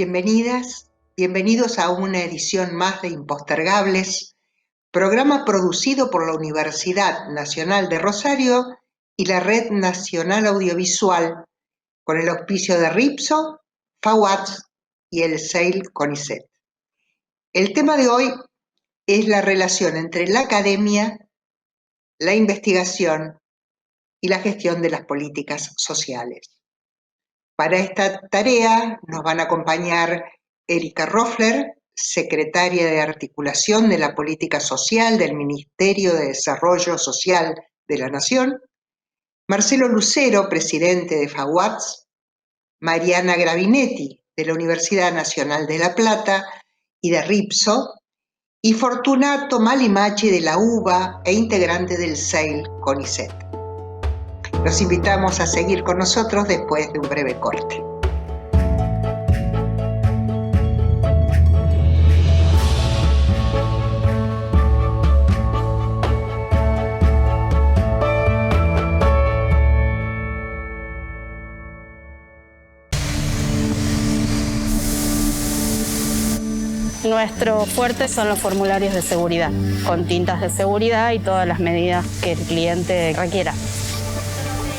Bienvenidas, bienvenidos a una edición más de Impostergables, programa producido por la Universidad Nacional de Rosario y la Red Nacional Audiovisual, con el auspicio de Ripso, FAWATS y el SEIL CONICET. El tema de hoy es la relación entre la academia, la investigación y la gestión de las políticas sociales. Para esta tarea nos van a acompañar Erika Roffler, secretaria de Articulación de la Política Social del Ministerio de Desarrollo Social de la Nación, Marcelo Lucero, presidente de FAWATS, Mariana Gravinetti, de la Universidad Nacional de La Plata y de Ripso, y Fortunato Malimachi de la UBA e integrante del SEIL CONICET. Los invitamos a seguir con nosotros después de un breve corte. Nuestro fuerte son los formularios de seguridad, con tintas de seguridad y todas las medidas que el cliente requiera.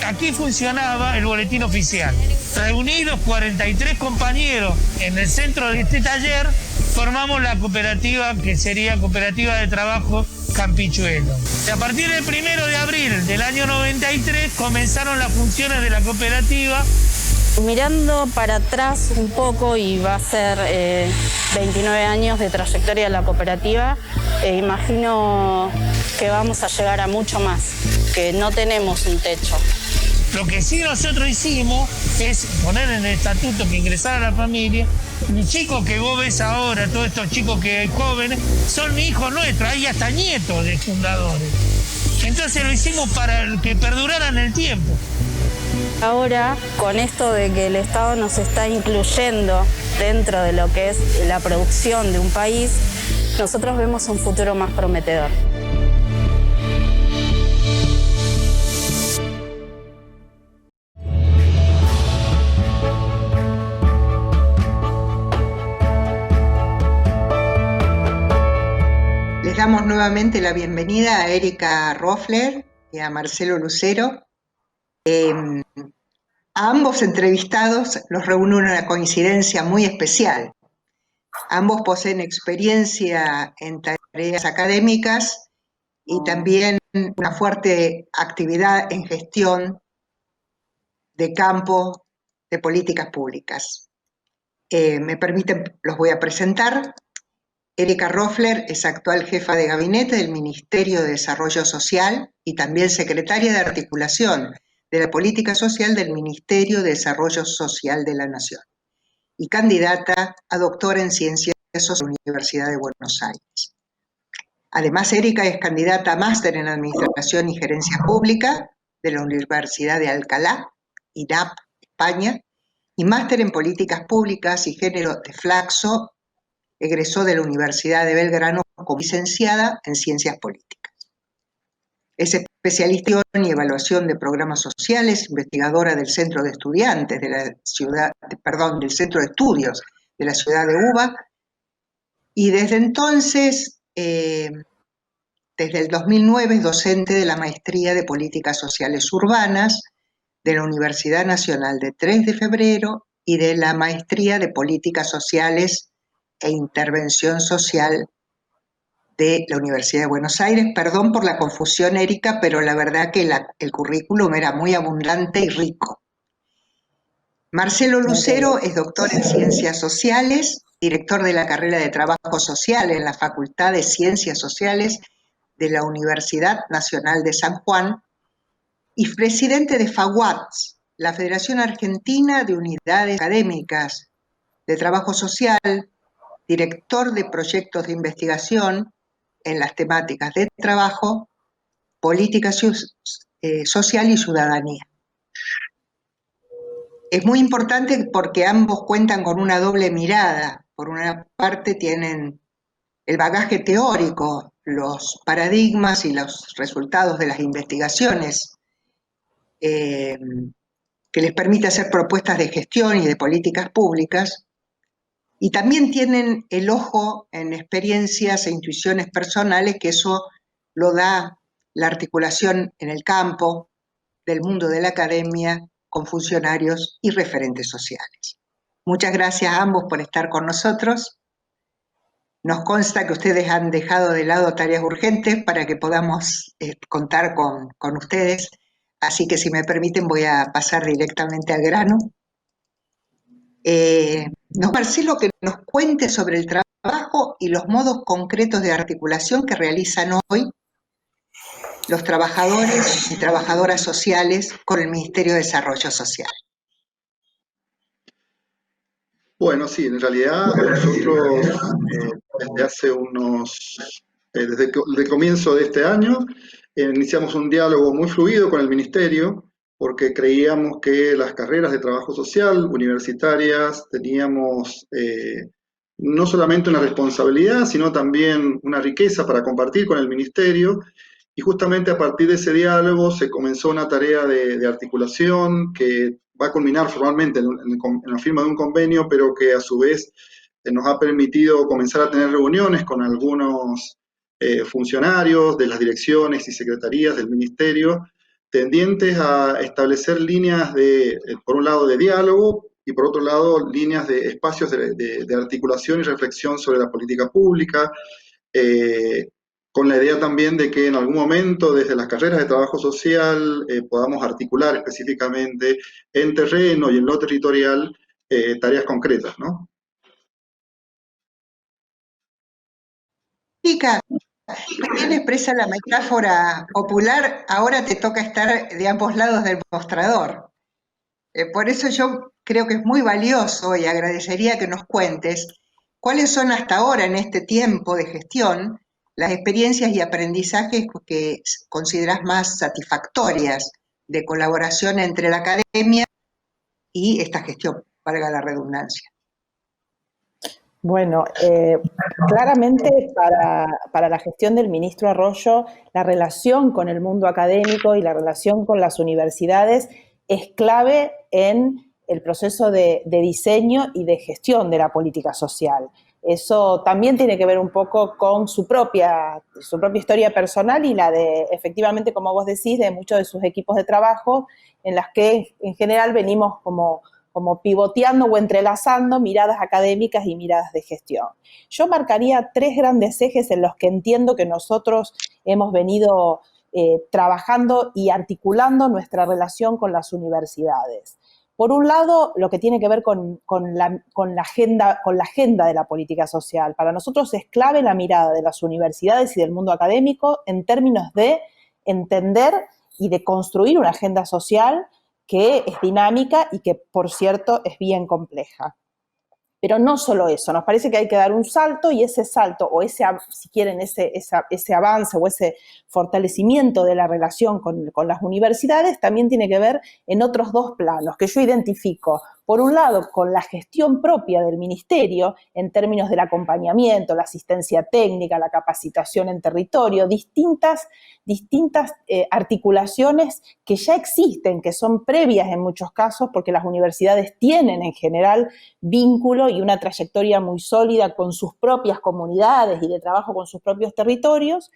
Aquí funcionaba el boletín oficial. Reunidos 43 compañeros en el centro de este taller, formamos la cooperativa que sería Cooperativa de Trabajo Campichuelo. A partir del 1 de abril del año 93 comenzaron las funciones de la cooperativa. Mirando para atrás un poco, y va a ser 29 años de trayectoria de la cooperativa, imagino que vamos a llegar a mucho más, que no tenemos un techo. Lo que sí nosotros hicimos es poner en el estatuto que ingresara a la familia. Los chicos que vos ves ahora, todos estos chicos que jóvenes, son hijos nuestros, hay hasta nietos de fundadores. Entonces lo hicimos para que perduraran el tiempo. Ahora, con esto de que el Estado nos está incluyendo dentro de lo que es la producción de un país, nosotros vemos un futuro más prometedor. Les damos nuevamente la bienvenida a Erika Roffler y a Marcelo Lucero. A ambos entrevistados los reúne una coincidencia muy especial. Ambos poseen experiencia en tareas académicas y también una fuerte actividad en gestión de campo de políticas públicas. Me permiten, los voy a presentar. Erika Roffler es actual jefa de gabinete del Ministerio de Desarrollo Social y también secretaria de Articulación de la Política Social del Ministerio de Desarrollo Social de la Nación y candidata a doctora en Ciencias Sociales de la Universidad de Buenos Aires. Además, Erika es candidata a máster en Administración y Gerencia Pública de la Universidad de Alcalá, INAP, España, y máster en Políticas Públicas y Género de Flaxo. Egresó de la Universidad de Belgrano como licenciada en Ciencias Políticas. Es especialista en evaluación de programas sociales, investigadora del Centro de Estudiantes de la ciudad, del Centro de Estudios de la ciudad de UBA, y desde entonces, desde el 2009, es docente de la Maestría de Políticas Sociales Urbanas de la Universidad Nacional de 3 de Febrero y de la Maestría de Políticas Sociales e Intervención Social de la Universidad de Buenos Aires. Perdón por la confusión, Erika, pero la verdad que el currículum era muy abundante y rico. Marcelo Lucero es doctor en Ciencias Sociales, director de la carrera de Trabajo Social en la Facultad de Ciencias Sociales de la Universidad Nacional de San Juan y presidente de FAWATS, la Federación Argentina de Unidades Académicas de Trabajo Social, director de proyectos de investigación en las temáticas de trabajo, política social y ciudadanía. Es muy importante porque ambos cuentan con una doble mirada. Por una parte tienen el bagaje teórico, los paradigmas y los resultados de las investigaciones que les permite hacer propuestas de gestión y de políticas públicas, Y también tienen el ojo en experiencias e intuiciones personales, que eso lo da la articulación en el campo del mundo de la academia con funcionarios y referentes sociales. Muchas gracias a ambos por estar con nosotros. Nos consta que ustedes han dejado de lado tareas urgentes para que podamos contar con ustedes, así que si me permiten voy a pasar directamente al grano. Marcelo, que nos cuente sobre el trabajo y los modos concretos de articulación que realizan hoy los trabajadores y trabajadoras sociales con el Ministerio de Desarrollo Social. Bueno, sí, en realidad nosotros desde hace desde el comienzo de este año, iniciamos un diálogo muy fluido con el Ministerio, porque creíamos que las carreras de trabajo social universitarias teníamos no solamente una responsabilidad, sino también una riqueza para compartir con el Ministerio, y justamente a partir de ese diálogo se comenzó una tarea de articulación que va a culminar formalmente en la firma de un convenio, pero que a su vez nos ha permitido comenzar a tener reuniones con algunos funcionarios de las direcciones y secretarías del Ministerio, tendientes a establecer líneas por un lado, de diálogo, y por otro lado, líneas de espacios de articulación y reflexión sobre la política pública, con la idea también de que en algún momento desde las carreras de trabajo social podamos articular específicamente en terreno y en lo territorial tareas concretas, ¿no? Chica, bien expresa la metáfora popular, ahora te toca estar de ambos lados del mostrador. Por eso yo creo que es muy valioso y agradecería que nos cuentes cuáles son hasta ahora en este tiempo de gestión las experiencias y aprendizajes que consideras más satisfactorias de colaboración entre la academia y esta gestión, valga la redundancia. Bueno, claramente para la gestión del ministro Arroyo, la relación con el mundo académico y la relación con las universidades es clave en el proceso de diseño y de gestión de la política social. Eso también tiene que ver un poco con su propia historia personal y la de, efectivamente, como vos decís, de muchos de sus equipos de trabajo, en las que en general venimos como pivoteando o entrelazando miradas académicas y miradas de gestión. Yo marcaría 3 grandes ejes en los que entiendo que nosotros hemos venido trabajando y articulando nuestra relación con las universidades. Por un lado, lo que tiene que ver con la agenda de la política social. Para nosotros es clave la mirada de las universidades y del mundo académico en términos de entender y de construir una agenda social que es dinámica y que, por cierto, es bien compleja. Pero no solo eso, nos parece que hay que dar un salto, y ese salto, o ese, si quieren, ese avance o ese fortalecimiento de la relación con las universidades también tiene que ver en otros 2 planos que yo identifico. Por un lado, con la gestión propia del ministerio en términos del acompañamiento, la asistencia técnica, la capacitación en territorio, distintas articulaciones que ya existen, que son previas en muchos casos, porque las universidades tienen en general vínculo y una trayectoria muy sólida con sus propias comunidades y de trabajo con sus propios territorios.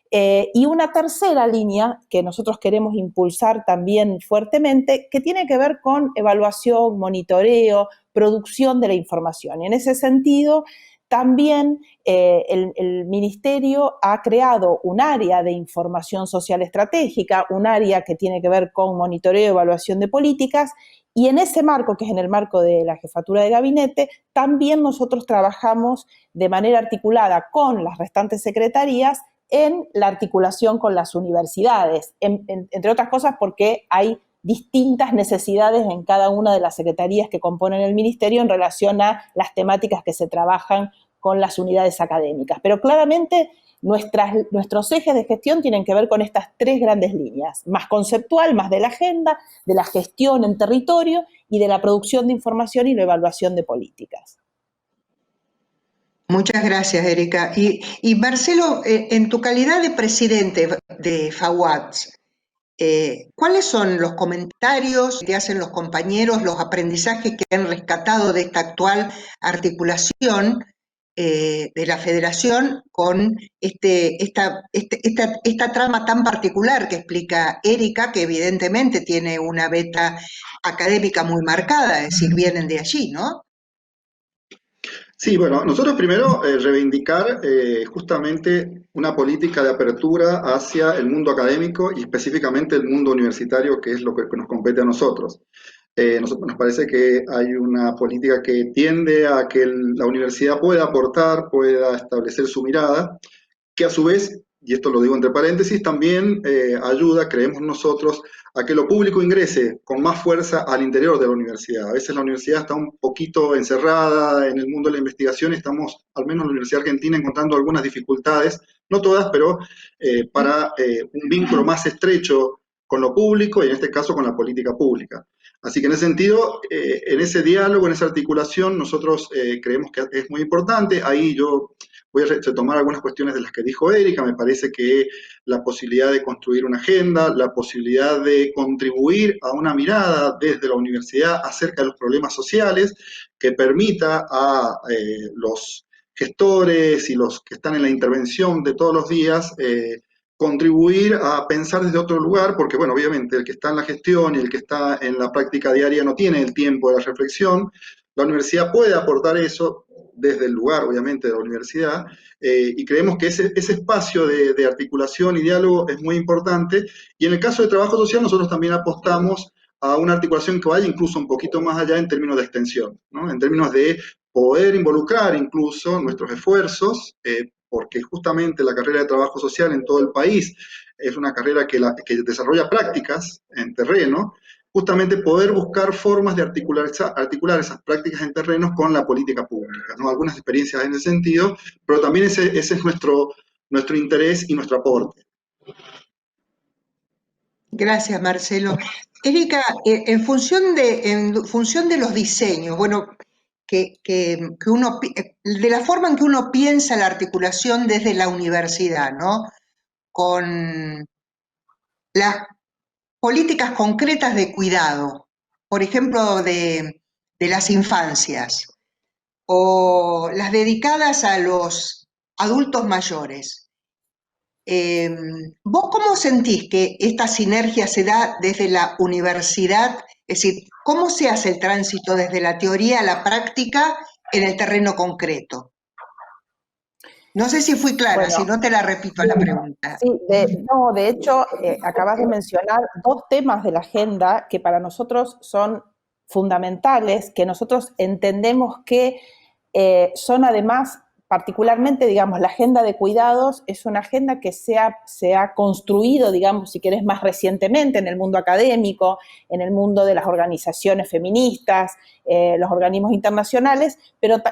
Y una tercera línea que nosotros queremos impulsar también fuertemente, que tiene que ver con evaluación, monitoreo, producción de la información. Y en ese sentido, también el Ministerio ha creado un área de información social estratégica, un área que tiene que ver con monitoreo y evaluación de políticas, y en ese marco, que es en el marco de la jefatura de gabinete, también nosotros trabajamos de manera articulada con las restantes secretarías en la articulación con las universidades, entre otras cosas porque hay distintas necesidades en cada una de las secretarías que componen el ministerio en relación a las temáticas que se trabajan con las unidades académicas. Pero claramente nuestros ejes de gestión tienen que ver con estas 3 grandes líneas, más conceptual, más de la agenda, de la gestión en territorio y de la producción de información y la evaluación de políticas. Muchas gracias, Erika. Y Marcelo, en tu calidad de presidente de FAUATS, ¿Cuáles son los comentarios que hacen los compañeros, los aprendizajes que han rescatado de esta actual articulación de la federación con esta trama tan particular que explica Erika, que evidentemente tiene una beta académica muy marcada, es decir, vienen de allí, ¿no? Sí, bueno, nosotros primero reivindicar justamente una política de apertura hacia el mundo académico y específicamente el mundo universitario, que es lo que nos compete a nosotros. Nos parece que hay una política que tiende a que la universidad pueda aportar, pueda establecer su mirada, que a su vez, y esto lo digo entre paréntesis, también ayuda, creemos nosotros, a que lo público ingrese con más fuerza al interior de la universidad. A veces la universidad está un poquito encerrada en el mundo de la investigación y estamos, al menos en la Universidad Argentina, encontrando algunas dificultades, no todas, pero para un vínculo más estrecho con lo público y en este caso con la política pública. Así que en ese sentido, en ese diálogo, en esa articulación, nosotros creemos que es muy importante. Ahí yo voy a retomar algunas cuestiones de las que dijo Erika. Me parece que la posibilidad de construir una agenda, la posibilidad de contribuir a una mirada desde la universidad acerca de los problemas sociales que permita a los gestores y los que están en la intervención de todos los días contribuir a pensar desde otro lugar, porque bueno, obviamente el que está en la gestión y el que está en la práctica diaria no tiene el tiempo de la reflexión. La universidad puede aportar eso desde el lugar, obviamente, de la universidad, y creemos que ese espacio de articulación y diálogo es muy importante. Y en el caso de trabajo social, nosotros también apostamos a una articulación que vaya incluso un poquito más allá en términos de extensión, ¿no? En términos de poder involucrar incluso nuestros esfuerzos, porque justamente la carrera de trabajo social en todo el país es una carrera que desarrolla prácticas en terreno, justamente poder buscar formas de articular esas prácticas en terrenos con la política pública, ¿no? Algunas experiencias en ese sentido, pero también ese es nuestro interés y nuestro aporte. Gracias, Marcelo. Erika, en función de los diseños, bueno, de la forma en que uno piensa la articulación desde la universidad, ¿no? Con las políticas concretas de cuidado, por ejemplo, de las infancias, o las dedicadas a los adultos mayores. ¿Vos cómo sentís que esta sinergia se da desde la universidad? Es decir, ¿cómo se hace el tránsito desde la teoría a la práctica en el terreno concreto? No sé si fui clara, Bueno, si no te la repito la pregunta. Sí, de hecho, acabas de mencionar dos temas de la agenda que para nosotros son fundamentales, que nosotros entendemos que son además, particularmente, digamos, la agenda de cuidados es una agenda que se ha construido, digamos, si querés, más recientemente en el mundo académico, en el mundo de las organizaciones feministas, los organismos internacionales,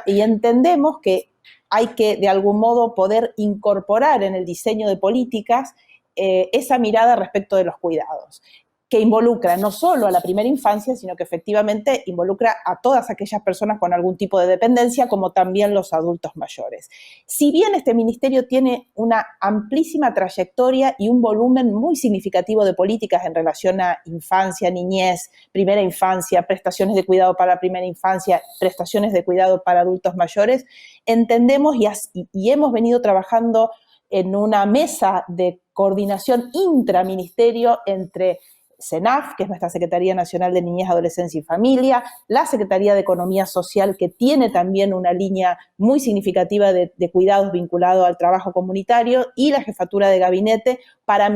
y entendemos que hay que, de algún modo, poder incorporar en el diseño de políticas esa mirada respecto de los cuidados, que involucra no solo a la primera infancia, sino que efectivamente involucra a todas aquellas personas con algún tipo de dependencia, como también los adultos mayores. Si bien este ministerio tiene una amplísima trayectoria y un volumen muy significativo de políticas en relación a infancia, niñez, primera infancia, prestaciones de cuidado para la primera infancia, prestaciones de cuidado para adultos mayores, entendemos y hemos venido trabajando en una mesa de coordinación intraministerio entre SENAF, que es nuestra Secretaría Nacional de Niñez, Adolescencia y Familia, la Secretaría de Economía Social, que tiene también una línea muy significativa de cuidados vinculado al trabajo comunitario, y la Jefatura de Gabinete para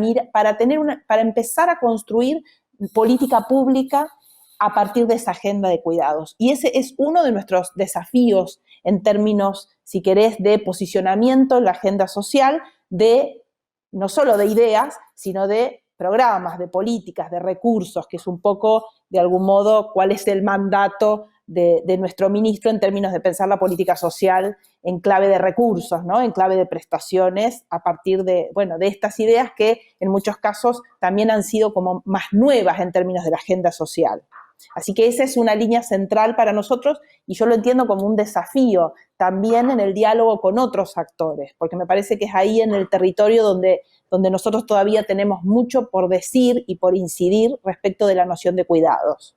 empezar a construir política pública a partir de esa agenda de cuidados. Y ese es uno de nuestros desafíos en términos, si querés, de posicionamiento en la agenda social, no solo de ideas, sino de programas, de políticas, de recursos, que es un poco, de algún modo, cuál es el mandato de nuestro ministro en términos de pensar la política social en clave de recursos, ¿no? En clave de prestaciones, a partir de estas ideas que en muchos casos también han sido como más nuevas en términos de la agenda social. Así que esa es una línea central para nosotros y yo lo entiendo como un desafío también en el diálogo con otros actores, porque me parece que es ahí en el territorio donde nosotros todavía tenemos mucho por decir y por incidir respecto de la noción de cuidados.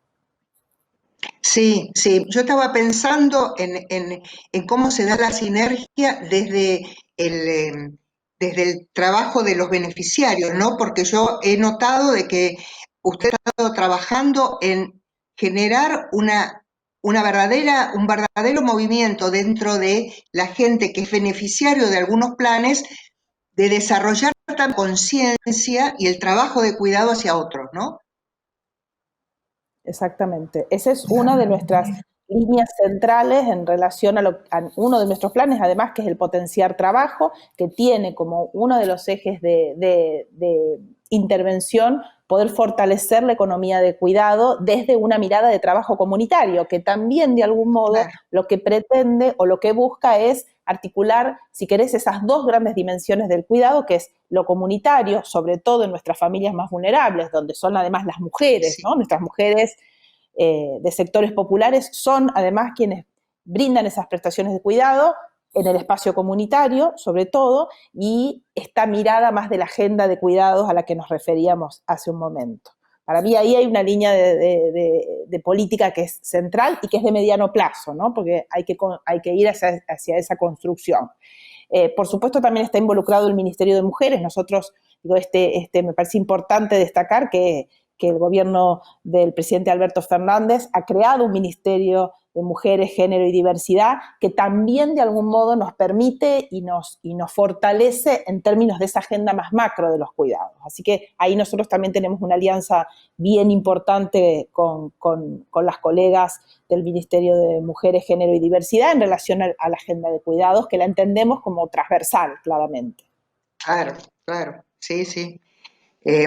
Sí, sí, yo estaba pensando en cómo se da la sinergia desde el trabajo de los beneficiarios, ¿no? Porque yo he notado de que usted ha estado trabajando en generar un verdadero movimiento dentro de la gente que es beneficiario de algunos planes, de desarrollar tanta conciencia y el trabajo de cuidado hacia otros, ¿no? Exactamente. Esa es una de nuestras líneas centrales en relación a uno de nuestros planes, además, que es el potenciar trabajo, que tiene como uno de los ejes de intervención poder fortalecer la economía de cuidado desde una mirada de trabajo comunitario, que también de algún modo lo que pretende o lo que busca es articular, si querés, esas dos grandes dimensiones del cuidado, que es lo comunitario, sobre todo en nuestras familias más vulnerables, donde son además las mujeres, ¿no? Nuestras mujeres de sectores populares son además quienes brindan esas prestaciones de cuidado en el espacio comunitario, sobre todo, y esta mirada más de la agenda de cuidados a la que nos referíamos hace un momento. Para mí ahí hay una línea de política que es central y que es de mediano plazo, ¿no? Porque hay que ir hacia esa construcción. Por supuesto, también está involucrado el Ministerio de Mujeres. Nosotros, digo, me parece importante destacar que el gobierno del presidente Alberto Fernández ha creado un Ministerio de Mujeres, Género y Diversidad que también de algún modo nos permite y nos fortalece en términos de esa agenda más macro de los cuidados. Así que ahí nosotros también tenemos una alianza bien importante con las colegas del Ministerio de Mujeres, Género y Diversidad en relación a la agenda de cuidados, que la entendemos como transversal, claramente. Claro, claro, sí, sí.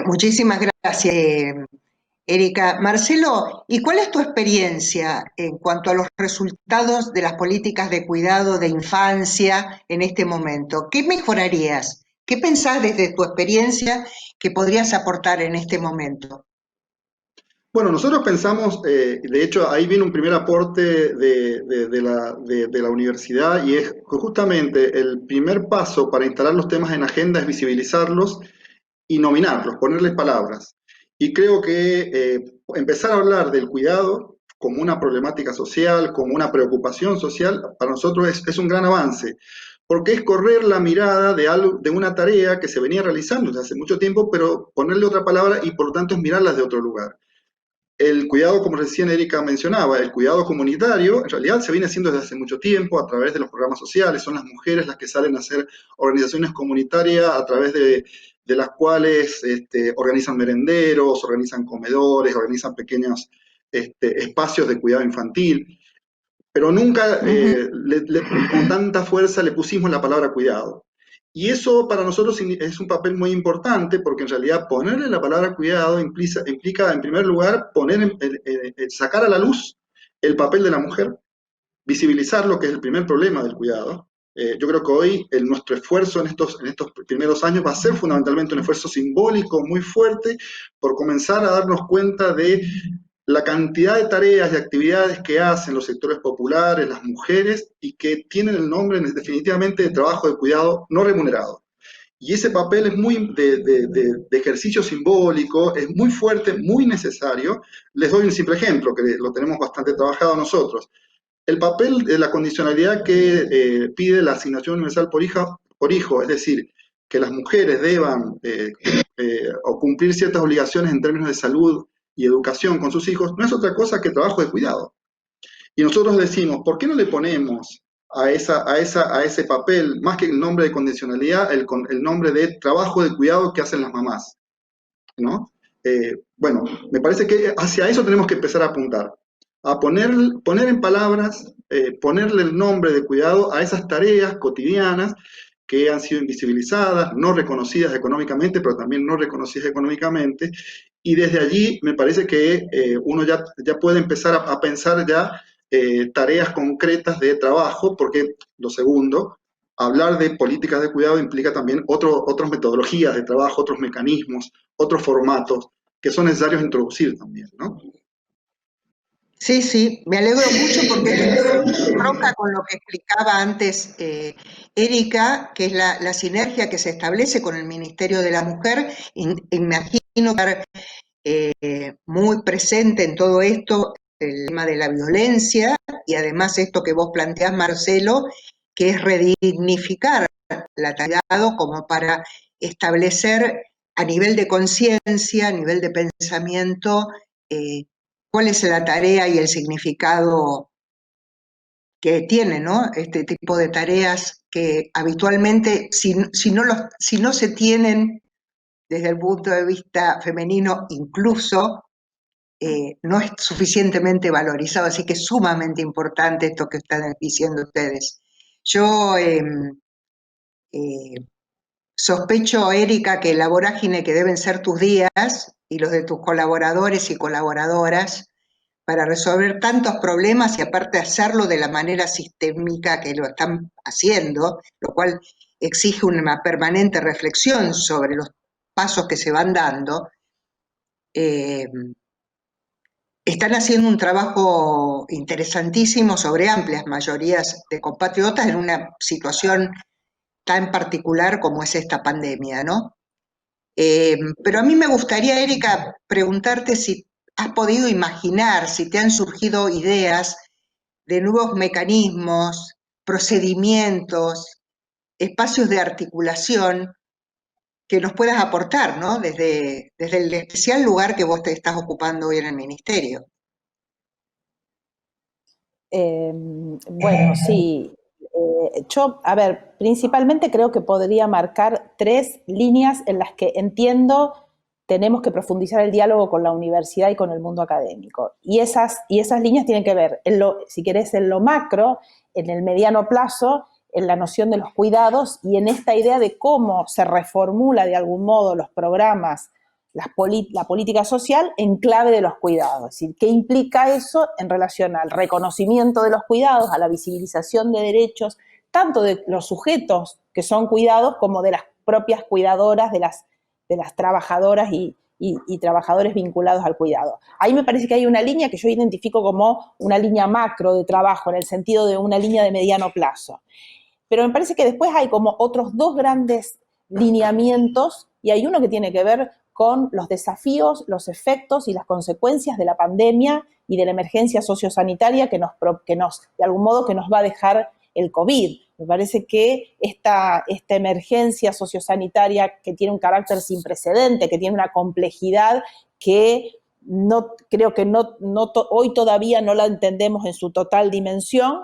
Muchísimas gracias, Erika. Marcelo, ¿y cuál es tu experiencia en cuanto a los resultados de las políticas de cuidado de infancia en este momento? ¿Qué mejorarías? ¿Qué pensás desde tu experiencia que podrías aportar en este momento? Bueno, nosotros pensamos, de hecho, ahí viene un primer aporte de la universidad y es que justamente el primer paso para instalar los temas en agenda es visibilizarlos y nominarlos, ponerles palabras. Y creo que empezar a hablar del cuidado como una problemática social, como una preocupación social, para nosotros es un gran avance, porque es correr la mirada de una tarea que se venía realizando desde hace mucho tiempo, pero ponerle otra palabra y por lo tanto es mirarla desde otro lugar. El cuidado, como recién Erika mencionaba, el cuidado comunitario, en realidad se viene haciendo desde hace mucho tiempo a través de los programas sociales. Son las mujeres las que salen a hacer organizaciones comunitarias a través de las cuales organizan merenderos, organizan comedores, organizan pequeños espacios de cuidado infantil. Pero nunca con tanta fuerza le pusimos la palabra cuidado. Y eso para nosotros es un papel muy importante porque en realidad ponerle la palabra cuidado implica en primer lugar sacar a la luz el papel de la mujer, visibilizar lo que es el primer problema del cuidado. Yo creo que hoy nuestro esfuerzo en estos primeros años va a ser fundamentalmente un esfuerzo simbólico muy fuerte por comenzar a darnos cuenta de la cantidad de tareas y actividades que hacen los sectores populares, las mujeres, y que tienen el nombre definitivamente de trabajo de cuidado no remunerado. Y ese papel es muy de ejercicio simbólico, es muy fuerte, muy necesario. Les doy un simple ejemplo, que lo tenemos bastante trabajado nosotros. El papel de la condicionalidad que pide la asignación universal por hijo, es decir, que las mujeres deban o cumplir ciertas obligaciones en términos de salud y educación con sus hijos, no es otra cosa que trabajo de cuidado. Y nosotros decimos, ¿por qué no le ponemos a ese papel, más que el nombre de condicionalidad, el nombre de trabajo de cuidado que hacen las mamás? ¿No? Bueno, me parece que hacia eso tenemos que empezar a apuntar, a poner en palabras, ponerle el nombre de cuidado a esas tareas cotidianas que han sido invisibilizadas, no reconocidas económicamente, pero también no reconocidas económicamente, y desde allí me parece que uno ya puede empezar a pensar ya tareas concretas de trabajo, porque lo segundo, hablar de políticas de cuidado implica también otras metodologías de trabajo, otros mecanismos, otros formatos que son necesarios introducir también, ¿no? Sí, sí, me alegro mucho porque esto tronca con lo que explicaba antes Erika, que es la sinergia que se establece con el Ministerio de la Mujer. Imagino que muy presente en todo esto el tema de la violencia y además esto que vos planteás, Marcelo, que es redignificar la tarea como para establecer a nivel de conciencia, a nivel de pensamiento, eh, cuál es la tarea y el significado que tiene, ¿no? Este tipo de tareas que habitualmente, si no se tienen desde el punto de vista femenino incluso, no es suficientemente valorizado, así que es sumamente importante esto que están diciendo ustedes. Yo sospecho, Erika, que la vorágine que deben ser tus días y los de tus colaboradores y colaboradoras para resolver tantos problemas y aparte hacerlo de la manera sistémica que lo están haciendo, lo cual exige una permanente reflexión sobre los pasos que se van dando, están haciendo un trabajo interesantísimo sobre amplias mayorías de compatriotas en una situación tan particular como es esta pandemia, ¿no? Pero a mí me gustaría, Erika, preguntarte si has podido imaginar, si te han surgido ideas de nuevos mecanismos, procedimientos, espacios de articulación que nos puedas aportar, ¿no? Desde el especial lugar que vos te estás ocupando hoy en el Ministerio. Bueno, sí. Yo, a ver, principalmente creo que podría marcar 3 líneas en las que entiendo tenemos que profundizar el diálogo con la universidad y con el mundo académico. Y esas líneas tienen que ver, si querés, en lo macro, en el mediano plazo, en la noción de los cuidados y en esta idea de cómo se reformula de algún modo los programas, la política social en clave de los cuidados. Es decir, ¿qué implica eso en relación al reconocimiento de los cuidados, a la visibilización de derechos, tanto de los sujetos que son cuidados como de las propias cuidadoras, de las trabajadoras y trabajadores vinculados al cuidado? Ahí me parece que hay una línea que yo identifico como una línea macro de trabajo, en el sentido de una línea de mediano plazo. Pero me parece que después hay como otros 2 grandes lineamientos, y hay uno que tiene que ver con los desafíos, los efectos y las consecuencias de la pandemia y de la emergencia sociosanitaria que nos de algún modo, que nos va a dejar el COVID. Me parece que esta emergencia sociosanitaria, que tiene un carácter sin precedente, que tiene una complejidad que creo que hoy todavía no la entendemos en su total dimensión,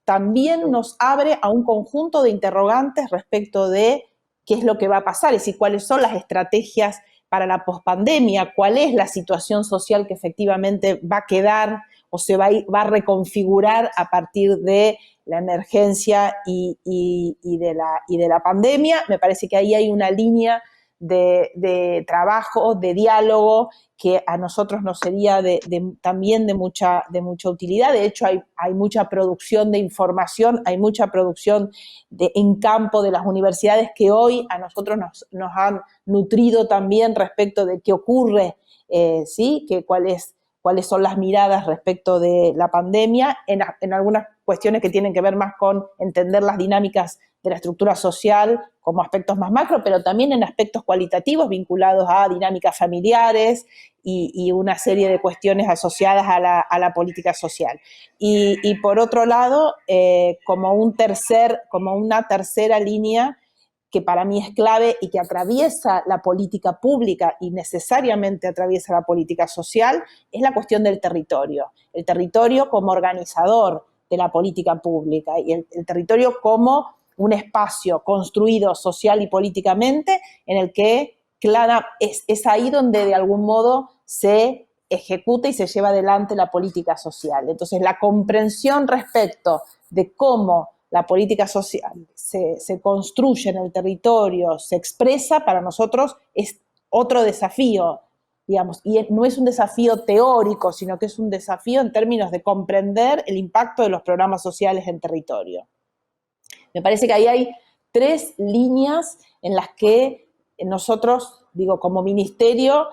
también nos abre a un conjunto de interrogantes respecto de qué es lo que va a pasar, es decir, cuáles son las estrategias para la pospandemia, cuál es la situación social que efectivamente va a quedar o se va a reconfigurar a partir de la emergencia y de la pandemia. Me parece que ahí hay una línea de trabajo, de diálogo, que a nosotros nos sería también de mucha utilidad. De hecho, hay mucha producción de información, hay mucha producción en campo de las universidades que hoy a nosotros nos han nutrido también respecto de qué ocurre, ¿sí? cuáles son las miradas respecto de la pandemia, en algunas cuestiones que tienen que ver más con entender las dinámicas de la estructura social como aspectos más macro, pero también en aspectos cualitativos vinculados a dinámicas familiares y una serie de cuestiones asociadas a la política social. Y por otro lado, como una tercera línea que para mí es clave y que atraviesa la política pública y necesariamente atraviesa la política social, es la cuestión del territorio. El territorio como organizador de la política pública y el territorio como un espacio construido social y políticamente en el que es ahí donde de algún modo se ejecuta y se lleva adelante la política social. Entonces, la comprensión respecto de cómo la política social se construye en el territorio, se expresa, para nosotros es otro desafío, digamos, y no es un desafío teórico, sino que es un desafío en términos de comprender el impacto de los programas sociales en territorio. Me parece que ahí hay 3 líneas en las que nosotros, digo, como ministerio,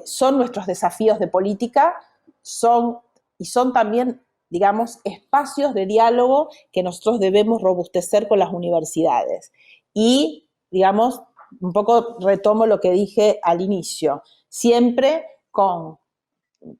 son nuestros desafíos de política, son y son también, digamos, espacios de diálogo que nosotros debemos robustecer con las universidades. Y, digamos, un poco retomo lo que dije al inicio, siempre con,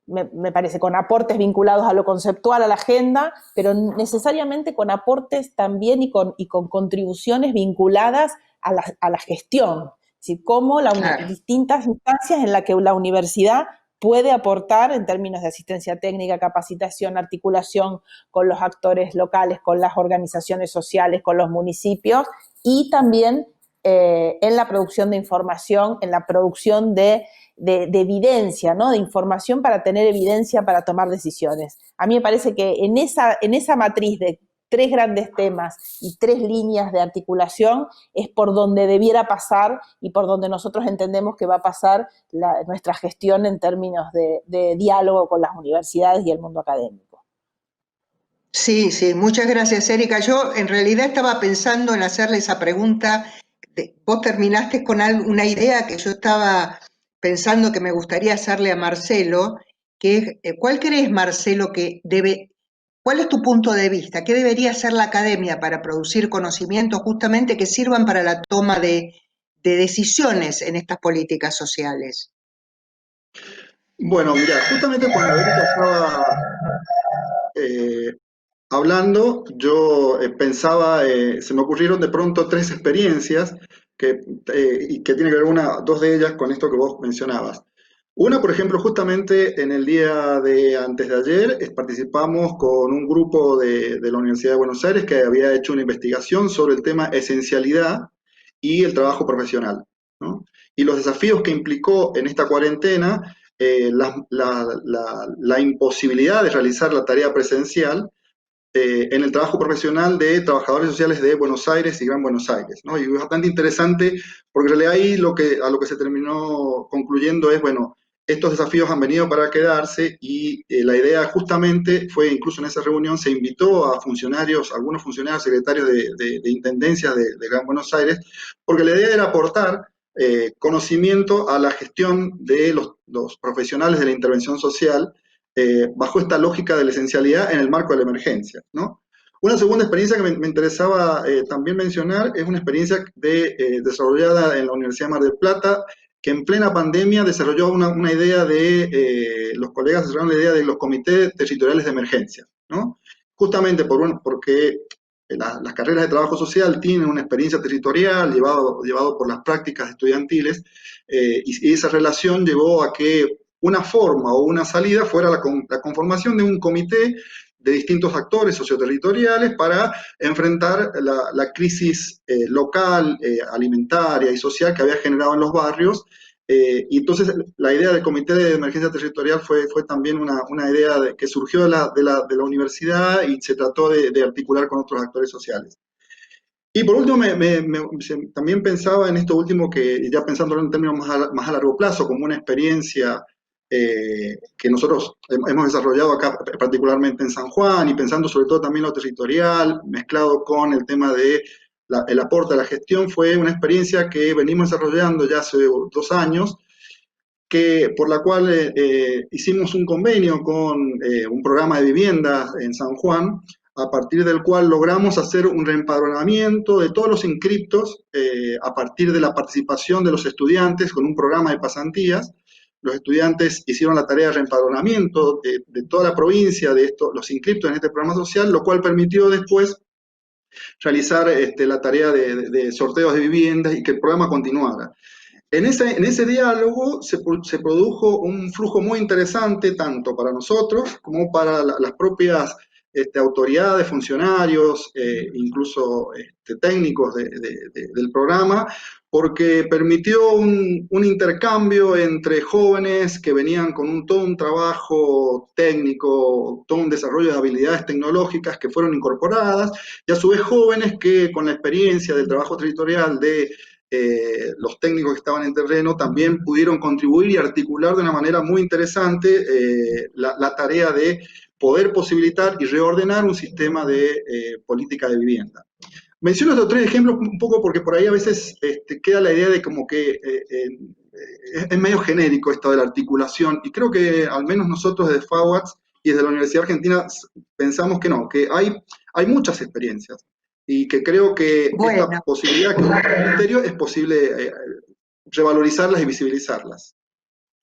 me parece, con aportes vinculados a lo conceptual, a la agenda, pero necesariamente con aportes también y con contribuciones vinculadas a la gestión. Es decir, cómo distintas instancias en las que la universidad puede aportar en términos de asistencia técnica, capacitación, articulación con los actores locales, con las organizaciones sociales, con los municipios, y también en la producción de información, en la producción de evidencia, ¿no? De información para tener evidencia para tomar decisiones. A mí me parece que en esa matriz de 3 grandes temas y 3 líneas de articulación es por donde debiera pasar y por donde nosotros entendemos que va a pasar nuestra gestión en términos de diálogo con las universidades y el mundo académico. Sí, sí, muchas gracias, Erika. Yo en realidad estaba pensando en hacerle esa pregunta. Vos terminaste con una idea que yo estaba pensando que me gustaría hacerle a Marcelo, que es, ¿cuál crees, Marcelo, cuál es tu punto de vista? ¿Qué debería hacer la academia para producir conocimientos justamente que sirvan para la toma de decisiones en estas políticas sociales? Bueno, mira, justamente cuando Erika estaba hablando, yo pensaba, se me ocurrieron de pronto 3 experiencias y que tiene que ver dos de ellas con esto que vos mencionabas. Una, por ejemplo, justamente en el día de antes de ayer, participamos con un grupo de la Universidad de Buenos Aires que había hecho una investigación sobre el tema esencialidad y el trabajo profesional, ¿no? Y los desafíos que implicó en esta cuarentena la imposibilidad de realizar la tarea presencial en el trabajo profesional de trabajadores sociales de Buenos Aires y Gran Buenos Aires, ¿no? Y es bastante interesante porque en realidad ahí a lo que se terminó concluyendo es, bueno, estos desafíos han venido para quedarse y la idea justamente fue, incluso en esa reunión, se invitó a funcionarios, algunos funcionarios secretarios de intendencias de Gran Buenos Aires, porque la idea era aportar conocimiento a la gestión de los profesionales de la intervención social bajo esta lógica de la esencialidad en el marco de la emergencia, ¿no? Una segunda experiencia que me interesaba también mencionar es una experiencia desarrollada en la Universidad de Mar del Plata, que en plena pandemia desarrolló una idea los colegas desarrollaron la idea de los comités territoriales de emergencia, ¿no? Justamente porque las carreras de trabajo social tienen una experiencia territorial llevado por las prácticas estudiantiles y esa relación llevó a que una forma o una salida fuera la conformación de un comité de distintos actores socioterritoriales para enfrentar la crisis local, alimentaria y social que había generado en los barrios. Y entonces la idea del Comité de Emergencia Territorial fue también una idea que surgió de la universidad y se trató de articular con otros actores sociales. Y por último, también pensaba en esto último, que ya pensándolo en términos más a largo plazo, como una experiencia que nosotros hemos desarrollado acá, particularmente en San Juan, y pensando sobre todo también lo territorial, mezclado con el tema de el aporte a la gestión, fue una experiencia que venimos desarrollando ya hace 2 años, por la cual hicimos un convenio con un programa de viviendas en San Juan, a partir del cual logramos hacer un reempadronamiento de todos los inscriptos a partir de la participación de los estudiantes con un programa de pasantías. Los estudiantes hicieron la tarea de reempadronamiento de toda la provincia de los inscriptos en este programa social, lo cual permitió después realizar la tarea de sorteos de viviendas y que el programa continuara. En ese diálogo se produjo un flujo muy interesante, tanto para nosotros como para las propias autoridades, funcionarios, incluso técnicos del programa, porque permitió un intercambio entre jóvenes que venían con todo un trabajo técnico, todo un desarrollo de habilidades tecnológicas que fueron incorporadas, y a su vez jóvenes que con la experiencia del trabajo territorial de los técnicos que estaban en terreno también pudieron contribuir y articular de una manera muy interesante la tarea de poder posibilitar y reordenar un sistema de política de vivienda. Menciono estos 3 ejemplos un poco porque por ahí a veces queda la idea de como que es medio genérico esto de la articulación, y creo que al menos nosotros desde FAWATS y desde la Universidad Argentina pensamos que no, que hay muchas experiencias y que creo que esta posibilidad que tiene el Ministerio es posible revalorizarlas y visibilizarlas.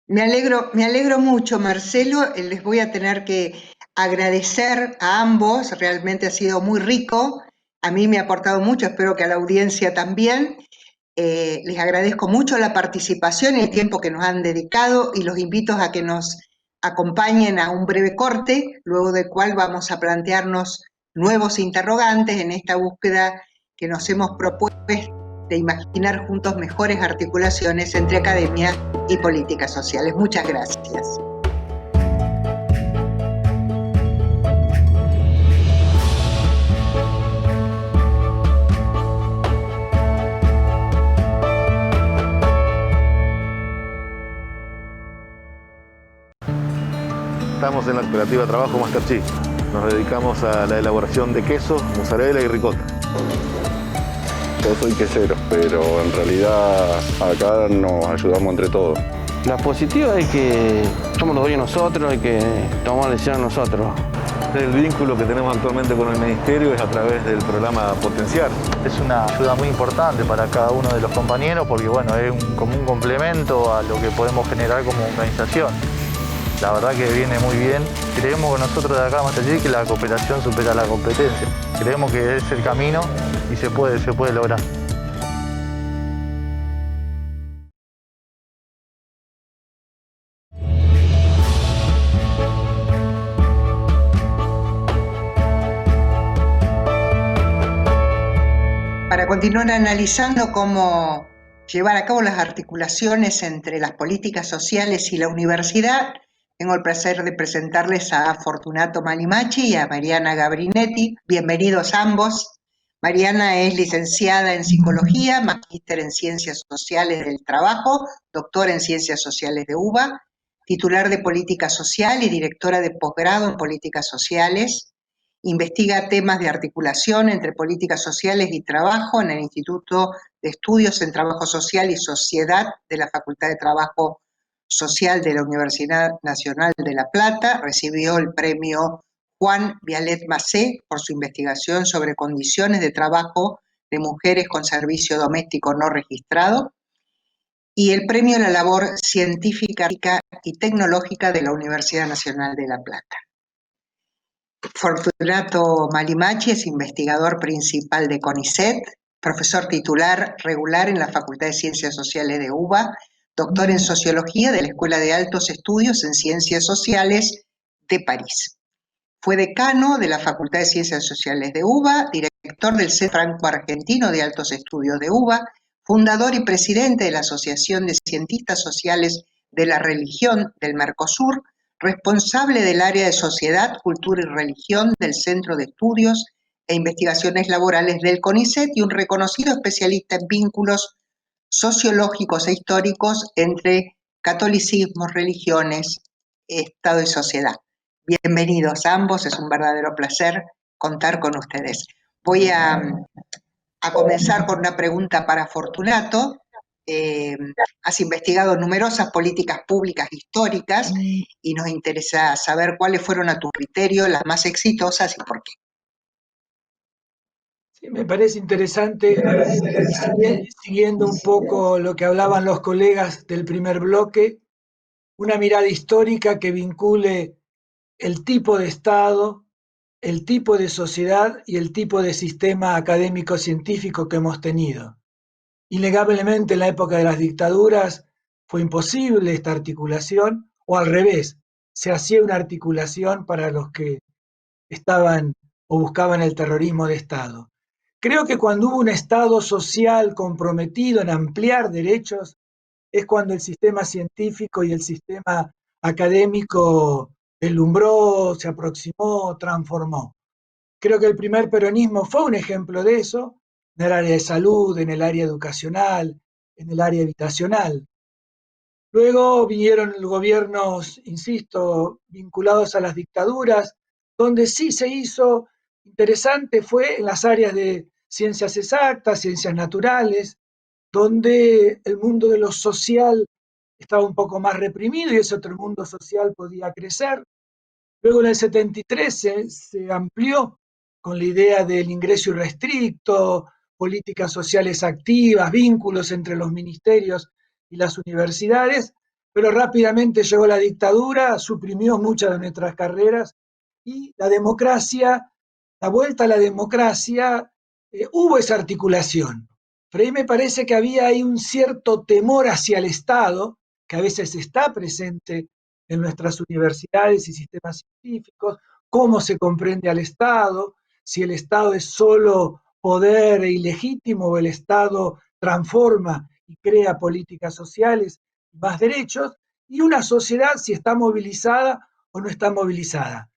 Me alegro mucho, Marcelo. Les voy a tener que agradecer a ambos, realmente ha sido muy rico. A mí me ha aportado mucho, espero que a la audiencia también. Les agradezco mucho la participación y el tiempo que nos han dedicado y los invito a que nos acompañen a un breve corte, luego del cual vamos a plantearnos nuevos interrogantes en esta búsqueda que nos hemos propuesto de imaginar juntos mejores articulaciones entre academia y políticas sociales. Muchas gracias. Estamos en la cooperativa Trabajo Master Chief. Nos dedicamos a la elaboración de queso, mozzarella y ricota. Yo soy quesero, pero en realidad acá nos ayudamos entre todos. La positiva es que somos los dueños nosotros y que tomamos decisiones nosotros. El vínculo que tenemos actualmente con el Ministerio es a través del programa Potenciar. Es una ayuda muy importante para cada uno de los compañeros porque bueno, es como un complemento a lo que podemos generar como organización. La verdad que viene muy bien. Creemos que nosotros de acá, Master Chief, que la cooperación supera la competencia. Creemos que es el camino y se puede lograr. Para continuar analizando cómo llevar a cabo las articulaciones entre las políticas sociales y la universidad, tengo el placer de presentarles a Fortunato Malimachi y a Mariana Gabrinetti. Bienvenidos ambos. Mariana es licenciada en Psicología, magíster en Ciencias Sociales del Trabajo, doctora en Ciencias Sociales de UBA, titular de Política Social y directora de posgrado en Políticas Sociales. Investiga temas de articulación entre políticas sociales y trabajo en el Instituto de Estudios en Trabajo Social y Sociedad de la Facultad de Trabajo Social de la Universidad Nacional de La Plata. Recibió el premio Juan Vialet Macé por su investigación sobre condiciones de trabajo de mujeres con servicio doméstico no registrado y el premio a la labor científica y tecnológica de la Universidad Nacional de La Plata. Fortunato Malimachi es investigador principal de CONICET, profesor titular regular en la Facultad de Ciencias Sociales de UBA, doctor en Sociología de la Escuela de Altos Estudios en Ciencias Sociales de París. Fue decano de la Facultad de Ciencias Sociales de UBA, director del Centro Franco-Argentino de Altos Estudios de UBA, fundador y presidente de la Asociación de Cientistas Sociales de la Religión del Mercosur, responsable del área de Sociedad, Cultura y Religión del Centro de Estudios e Investigaciones Laborales del CONICET y un reconocido especialista en vínculos sociológicos e históricos entre catolicismo, religiones, Estado y sociedad. Bienvenidos ambos, es un verdadero placer contar con ustedes. Voy a comenzar con una pregunta para Fortunato. Has investigado numerosas políticas públicas históricas y nos interesa saber cuáles fueron a tu criterio las más exitosas y por qué. Sí, me parece interesante, siguiendo un poco lo que hablaban los colegas del primer bloque, una mirada histórica que vincule el tipo de Estado, el tipo de sociedad y el tipo de sistema académico-científico que hemos tenido. Innegablemente en la época de las dictaduras fue imposible esta articulación, o al revés, se hacía una articulación para los que estaban o buscaban el terrorismo de Estado. Creo que cuando hubo un Estado social comprometido en ampliar derechos, es cuando el sistema científico y el sistema académico deslumbró, se aproximó, transformó. Creo que el primer peronismo fue un ejemplo de eso, en el área de salud, en el área educacional, en el área habitacional. Luego vinieron los gobiernos, insisto, vinculados a las dictaduras, donde sí se hizo interesante fue en las áreas de ciencias exactas, ciencias naturales, donde el mundo de lo social estaba un poco más reprimido y ese otro mundo social podía crecer. Luego en el 73 se amplió con la idea del ingreso irrestricto, políticas sociales activas, vínculos entre los ministerios y las universidades, pero rápidamente llegó la dictadura, suprimió muchas de nuestras carreras y la democracia, la vuelta a la democracia, hubo esa articulación. Pero ahí me parece que había ahí un cierto temor hacia el Estado, que a veces está presente en nuestras universidades y sistemas científicos, cómo se comprende al Estado, si el Estado es solo poder ilegítimo o el Estado transforma y crea políticas sociales y más derechos, y una sociedad si está movilizada o no está movilizada.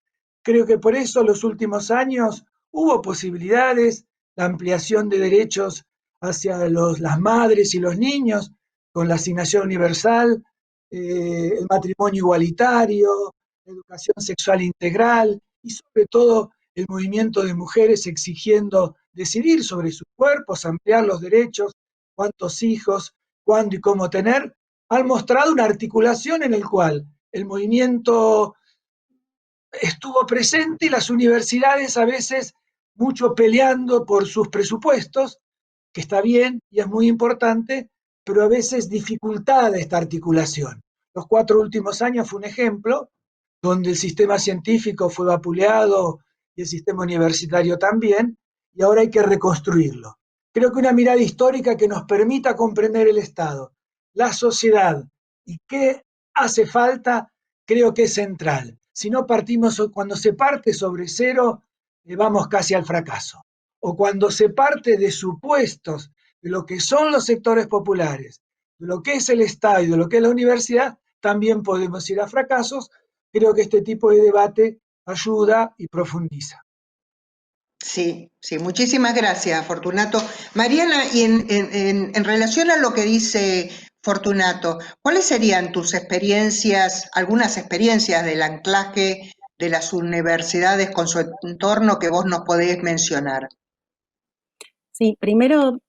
Creo que por eso en los últimos años hubo posibilidades, la ampliación de derechos hacia las madres y los niños con la asignación universal, el matrimonio igualitario, la educación sexual integral y sobre todo el movimiento de mujeres exigiendo decidir sobre sus cuerpos, ampliar los derechos, cuántos hijos, cuándo y cómo tener, han mostrado una articulación en el cual el movimiento estuvo presente y las universidades a veces mucho peleando por sus presupuestos, que está bien y es muy importante, pero a veces dificultada esta articulación. Los 4 últimos años fue un ejemplo donde el sistema científico fue vapuleado y el sistema universitario también, y ahora hay que reconstruirlo. Creo que una mirada histórica que nos permita comprender el Estado, la sociedad y qué hace falta, creo que es central. Si no partimos, cuando se parte sobre cero, vamos casi al fracaso. O cuando se parte de supuestos de lo que son los sectores populares, de lo que es el Estado y de lo que es la universidad, también podemos ir a fracasos. Creo que este tipo de debate ayuda y profundiza. Sí, sí, muchísimas gracias, Fortunato. Mariana, y en relación a lo que dice Fortunato, ¿cuáles serían tus experiencias, algunas experiencias del anclaje de las universidades con su entorno que vos nos podés mencionar? Sí, primero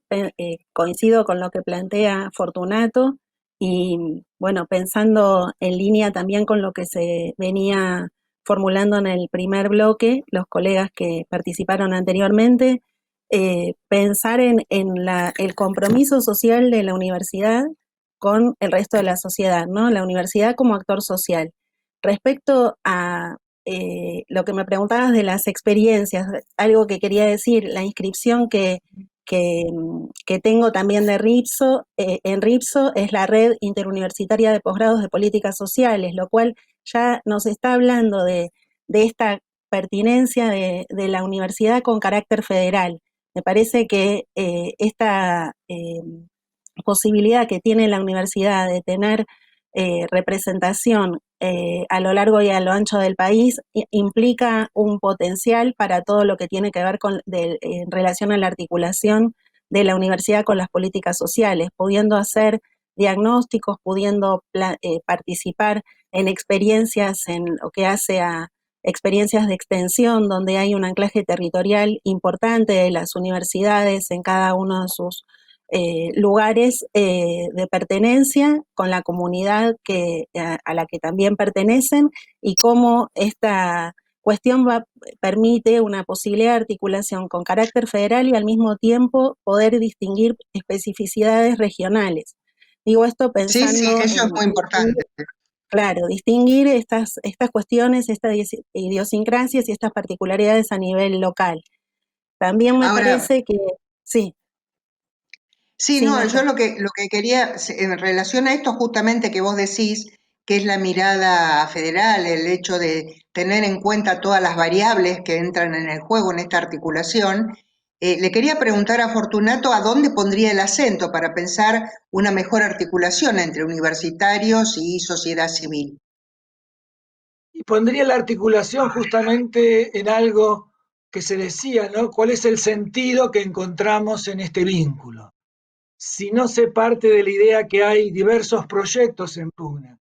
coincido con lo que plantea Fortunato y bueno, pensando en línea también con lo que se venía formulando en el primer bloque, los colegas que participaron anteriormente, pensar en el compromiso social de la universidad con el resto de la sociedad, ¿no? La universidad como actor social. Respecto a lo que me preguntabas de las experiencias, algo que quería decir, la inscripción que tengo también de RIPSO, en RIPSO es la Red Interuniversitaria de Posgrados de Políticas Sociales, lo cual ya nos está hablando de esta pertinencia de la universidad con carácter federal. Me parece que esta posibilidad que tiene la universidad de tener representación a lo largo y a lo ancho del país implica un potencial para todo lo que tiene que ver en relación a la articulación de la universidad con las políticas sociales, pudiendo hacer diagnósticos, pudiendo participar en experiencias en lo que hace a experiencias de extensión, donde hay un anclaje territorial importante de las universidades en cada uno de sus lugares de pertenencia con la comunidad a la que también pertenecen y cómo esta cuestión permite una posibilidad de articulación con carácter federal y al mismo tiempo poder distinguir especificidades regionales. Digo esto pensando... Sí, eso es muy importante. Claro, distinguir estas cuestiones, estas idiosincrasias y estas particularidades a nivel local. También me parece que... Sí. Sí, no, yo lo que quería, en relación a esto justamente que vos decís, que es la mirada federal, el hecho de tener en cuenta todas las variables que entran en el juego en esta articulación, le quería preguntar a Fortunato a dónde pondría el acento para pensar una mejor articulación entre universitarios y sociedad civil. Y pondría la articulación justamente en algo que se decía, ¿no? ¿Cuál es el sentido que encontramos en este vínculo? Si no se parte de la idea que hay diversos proyectos en pugna.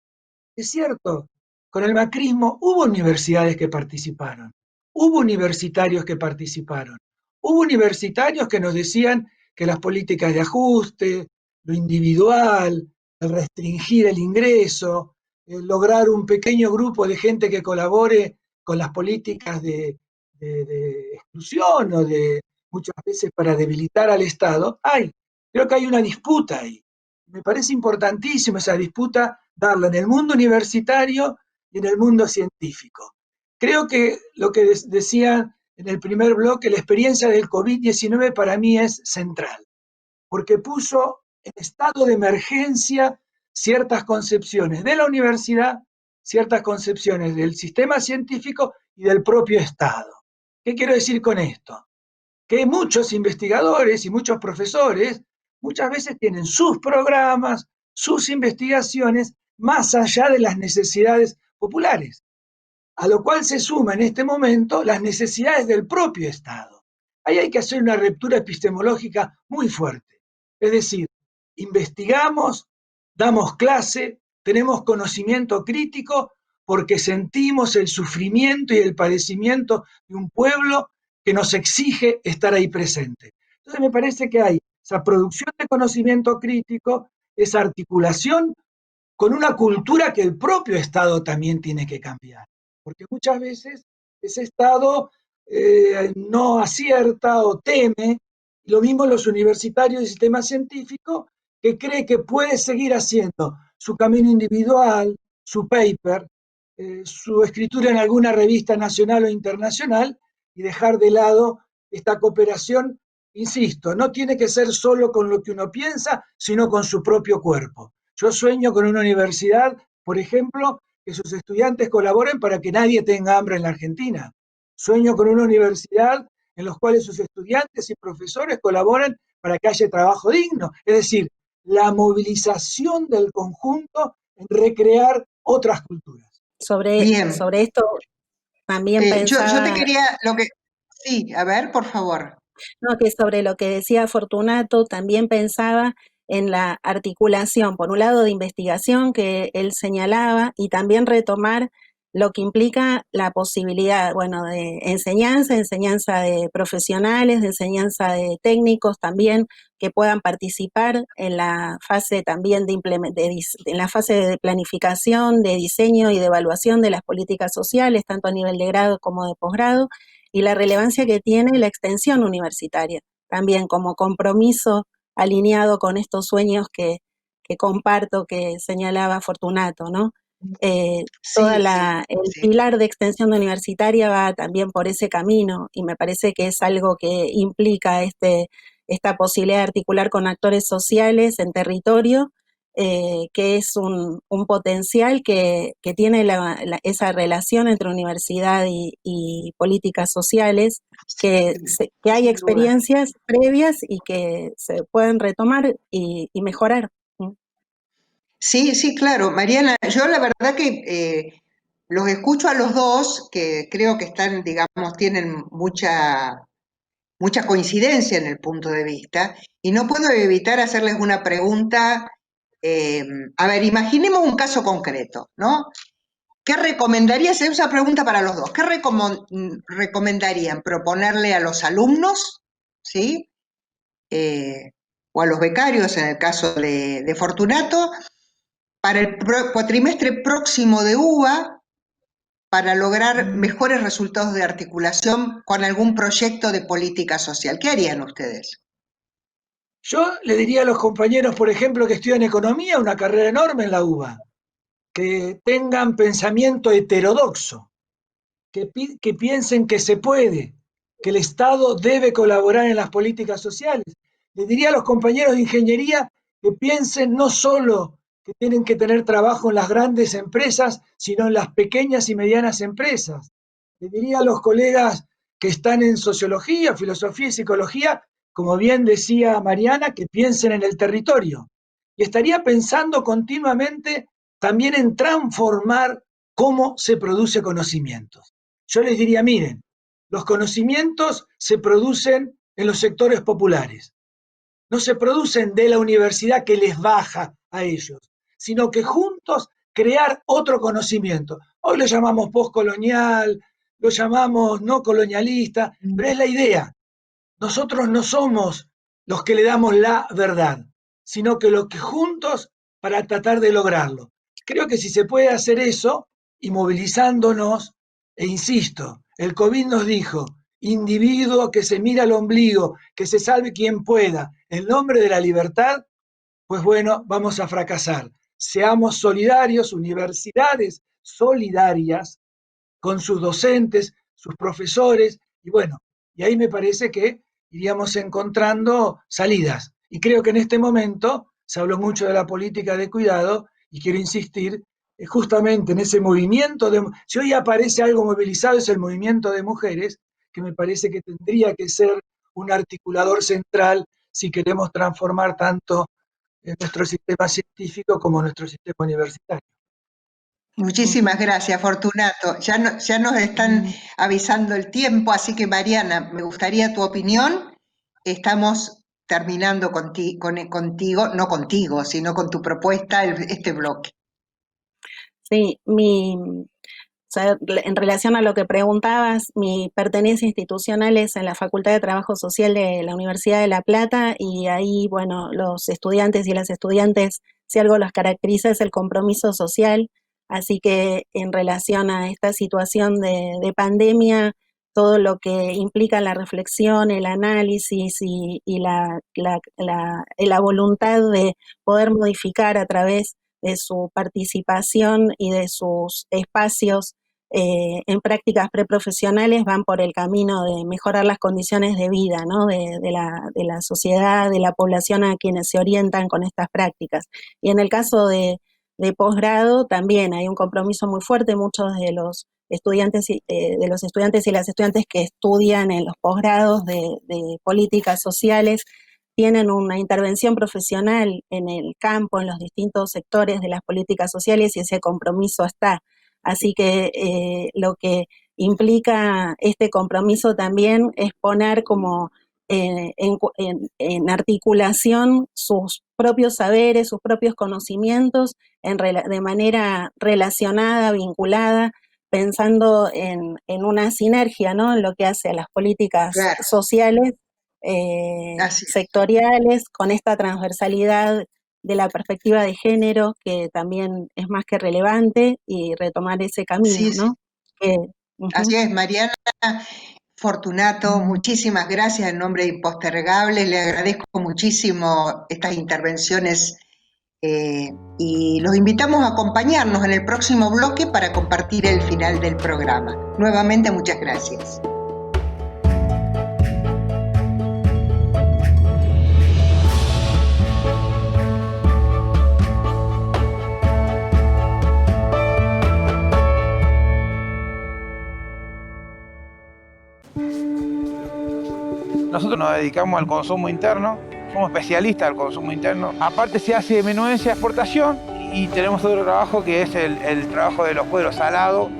Es cierto, con el macrismo hubo universidades que participaron, hubo universitarios que participaron, hubo universitarios que nos decían que las políticas de ajuste, lo individual, el restringir el ingreso, el lograr un pequeño grupo de gente que colabore con las políticas de exclusión o de muchas veces para debilitar al Estado, creo que hay una disputa ahí. Me parece importantísimo esa disputa darla en el mundo universitario y en el mundo científico. Creo que lo que decían en el primer bloque, la experiencia del COVID-19 para mí es central, porque puso en estado de emergencia ciertas concepciones de la universidad, ciertas concepciones del sistema científico y del propio Estado. ¿Qué quiero decir con esto? Que muchos investigadores y muchos profesores muchas veces tienen sus programas, sus investigaciones, más allá de las necesidades populares, a lo cual se suma en este momento las necesidades del propio Estado. Ahí hay que hacer una ruptura epistemológica muy fuerte. Es decir, investigamos, damos clase, tenemos conocimiento crítico porque sentimos el sufrimiento y el padecimiento de un pueblo que nos exige estar ahí presente. Entonces me parece que hay esa producción de conocimiento crítico, esa articulación con una cultura que el propio Estado también tiene que cambiar. Porque muchas veces ese Estado no acierta o teme, lo mismo los universitarios y el sistema científico, que cree que puede seguir haciendo su camino individual, su paper, su escritura en alguna revista nacional o internacional y dejar de lado esta cooperación, insisto, no tiene que ser solo con lo que uno piensa, sino con su propio cuerpo. Yo sueño con una universidad, por ejemplo, que sus estudiantes colaboren para que nadie tenga hambre en la Argentina. Sueño con una universidad en la cual sus estudiantes y profesores colaboren para que haya trabajo digno. Es decir, la movilización del conjunto en recrear otras culturas. Sobre esto también pensaba... Yo te quería Sí, a ver, por favor. No, que sobre lo que decía Fortunato, también pensaba en la articulación, por un lado, de investigación que él señalaba y también retomar lo que implica la posibilidad, bueno, de enseñanza de profesionales, de enseñanza de técnicos también que puedan participar en la fase también en la fase de planificación, de diseño y de evaluación de las políticas sociales, tanto a nivel de grado como de posgrado, y la relevancia que tiene la extensión universitaria, también como compromiso alineado con estos sueños que comparto, que señalaba Fortunato, ¿no? El pilar de extensión universitaria va también por ese camino y me parece que es algo que implica esta posibilidad de articular con actores sociales en territorio, que es un potencial que tiene esa relación entre universidad y políticas sociales, que hay experiencias previas y que se pueden retomar y mejorar. Sí, claro. Mariana, yo la verdad que los escucho a los dos, que creo que tienen mucha coincidencia en el punto de vista, y no puedo evitar hacerles una pregunta. A ver, imaginemos un caso concreto, ¿no? ¿Qué recomendarías? Es una pregunta para los dos. ¿Qué recomendarían proponerle a los alumnos, ¿sí? O a los becarios, en el caso de Fortunato, para el cuatrimestre próximo de UBA, para lograr mejores resultados de articulación con algún proyecto de política social? ¿Qué harían ustedes? Yo le diría a los compañeros, por ejemplo, que estudian economía, una carrera enorme en la UBA, que tengan pensamiento heterodoxo, que piensen que se puede, que el Estado debe colaborar en las políticas sociales. Le diría a los compañeros de ingeniería que piensen no solo que tienen que tener trabajo en las grandes empresas, sino en las pequeñas y medianas empresas. Le diría a los colegas que están en sociología, filosofía y psicología, como bien decía Mariana, que piensen en el territorio. Y estaría pensando continuamente también en transformar cómo se produce conocimientos. Yo les diría, miren, los conocimientos se producen en los sectores populares. No se producen de la universidad que les baja a ellos, sino que juntos crear otro conocimiento. Hoy lo llamamos postcolonial, lo llamamos no colonialista, pero es la idea. Nosotros no somos los que le damos la verdad, sino que los que juntos para tratar de lograrlo. Creo que si se puede hacer eso, y movilizándonos E insisto, el COVID nos dijo, individuo que se mira al ombligo, que se salve quien pueda, en nombre de la libertad, pues bueno, vamos a fracasar. Seamos solidarios, universidades solidarias con sus docentes, sus profesores, y bueno, y ahí me parece que iríamos encontrando salidas. Y creo que en este momento se habló mucho de la política de cuidado, y quiero insistir justamente en ese movimiento si hoy aparece algo movilizado es el movimiento de mujeres, que me parece que tendría que ser un articulador central si queremos transformar tanto nuestro sistema científico como nuestro sistema universitario. Muchísimas gracias, Fortunato. Ya nos están avisando el tiempo, así que Mariana, me gustaría tu opinión. Estamos terminando contigo, no contigo, sino con tu propuesta, este bloque. Sí, en relación a lo que preguntabas, mi pertenencia institucional es en la Facultad de Trabajo Social de la Universidad de La Plata, y ahí, bueno, los estudiantes y las estudiantes, si algo los caracteriza es el compromiso social, así que en relación a esta situación de pandemia, todo lo que implica la reflexión, el análisis y la voluntad de poder modificar a través de su participación y de sus espacios en prácticas preprofesionales van por el camino de mejorar las condiciones de vida, ¿no? de la sociedad, de la población a quienes se orientan con estas prácticas. Y en el caso de posgrado también hay un compromiso muy fuerte. Muchos de los estudiantes y las estudiantes que estudian en los posgrados de políticas sociales tienen una intervención profesional en el campo, en los distintos sectores de las políticas sociales, y ese compromiso está. Así que lo que implica este compromiso también es poner como en articulación sus propios saberes, sus propios conocimientos de manera relacionada, vinculada, pensando en una sinergia, ¿no? En lo que hace a las políticas sociales, sectoriales, con esta transversalidad de la perspectiva de género, que también es más que relevante, y retomar ese camino, ¿no? Así es, Mariana. Fortunato, muchísimas gracias en nombre de Impostergables. Le agradezco muchísimo estas intervenciones y los invitamos a acompañarnos en el próximo bloque para compartir el final del programa. Nuevamente, muchas gracias. Nosotros nos dedicamos al consumo interno, somos especialistas del consumo interno. Aparte se hace menudencia de exportación, y tenemos otro trabajo que es el trabajo de los cueros salado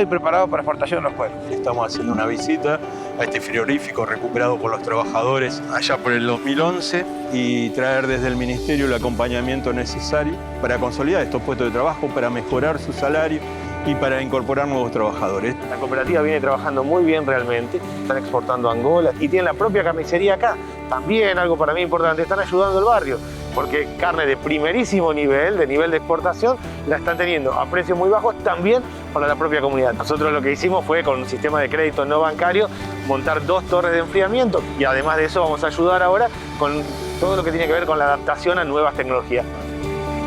y preparado para exportación de los cueros. Estamos haciendo una visita a este frigorífico recuperado por los trabajadores allá por el 2011 y traer desde el Ministerio el acompañamiento necesario para consolidar estos puestos de trabajo, para mejorar su salario y para incorporar nuevos trabajadores. La cooperativa viene trabajando muy bien realmente, están exportando a Angola y tienen la propia carnicería acá. También algo para mí importante, están ayudando al barrio, porque carne de primerísimo nivel, de nivel de exportación, la están teniendo a precios muy bajos también para la propia comunidad. Nosotros lo que hicimos fue, con un sistema de crédito no bancario, montar 2 torres de enfriamiento, y además de eso vamos a ayudar ahora con todo lo que tiene que ver con la adaptación a nuevas tecnologías.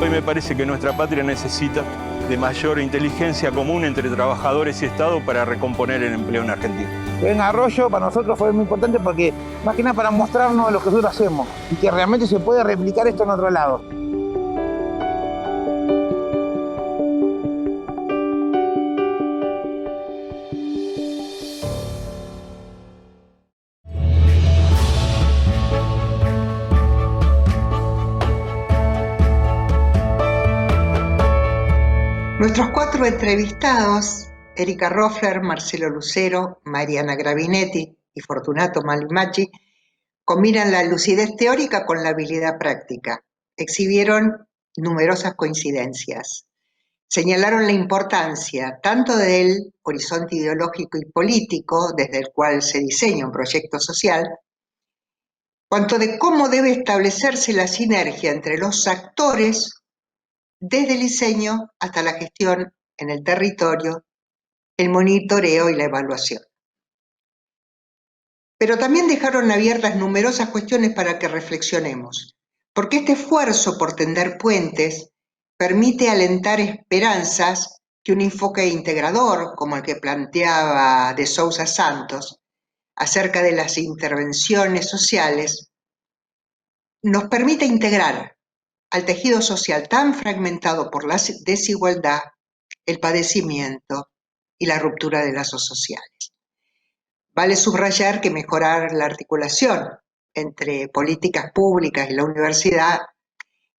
Hoy me parece que nuestra patria necesita de mayor inteligencia común entre trabajadores y Estado para recomponer el empleo en Argentina. Que venga Arroyo para nosotros fue muy importante, porque más que nada para mostrarnos lo que nosotros hacemos y que realmente se puede replicar esto en otro lado. Nuestros 4 entrevistados, Erika Roffler, Marcelo Lucero, Mariana Gravinetti y Fortunato Malimacchi, combinan la lucidez teórica con la habilidad práctica. Exhibieron numerosas coincidencias. Señalaron la importancia tanto del horizonte ideológico y político desde el cual se diseña un proyecto social, cuanto de cómo debe establecerse la sinergia entre los actores desde el diseño hasta la gestión en el territorio el monitoreo y la evaluación. Pero también dejaron abiertas numerosas cuestiones para que reflexionemos, porque este esfuerzo por tender puentes permite alentar esperanzas que un enfoque integrador, como el que planteaba de Sousa Santos, acerca de las intervenciones sociales, nos permite integrar al tejido social tan fragmentado por la desigualdad, el padecimiento y la ruptura de lazos sociales. Vale subrayar que mejorar la articulación entre políticas públicas y la universidad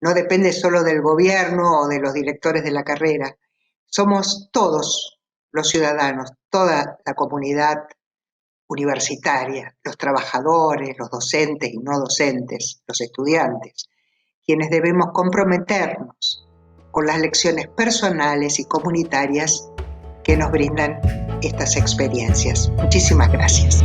no depende solo del gobierno o de los directores de la carrera. Somos todos los ciudadanos, toda la comunidad universitaria, los trabajadores, los docentes y no docentes, los estudiantes, quienes debemos comprometernos con las lecciones personales y comunitarias que nos brindan estas experiencias. Muchísimas gracias.